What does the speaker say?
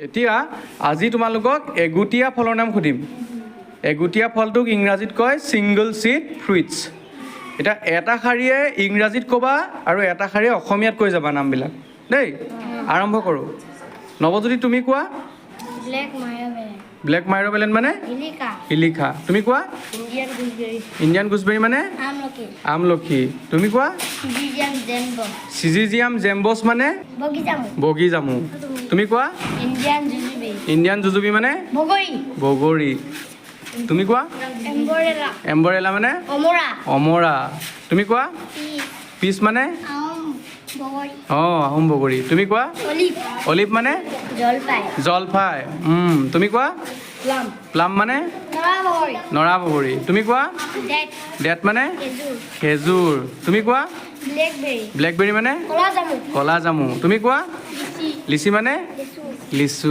এতিয়া আজি তোমালোকক এগুটিয়া ফলৰ নাম সুধিম। এগুটিয়া ফলটোক ইংৰাজীত কয় ছিংগল চিড ফ্ৰুইটছ। এতিয়া এটা শাৰীয়ে ইংৰাজীত ক'বা আৰু এটা শাৰীয়ে অসমীয়াত কৈ যাবা নামবিলাক দেই। আৰম্ভ কৰোঁ। নৱজ্যোতি তুমি কোৱা। ব্লেক মাইৰ'বেলেন মানে ইলিখা। তুমি কোৱা। ইণ্ডিয়ান গুজবেৰী মানে আমলখি। তুমি কোৱা। চিজিজিয়াম জেম্বছ মানে বগী জামু। তুমি কোৱা। ইণ্ডিয়ান জুজুবি মানে বগৰী। তুমি কোৱা। এম্বৰেলা মানে অমৰা। তুমি কোৱা। পিচ মানে আহোম বগৰী। তুমি কোৱা। অলিভ মানে জলফাই। তুমি কোৱা। প্লাম মানে নৰা বগৰী। তুমি কোৱা। ডেট মানে খেজুৰ। তুমি কোৱা। ব্লেকবেৰী মানে ক'লা জামু। তুমি কোৱা। লিচি মানে লিচু।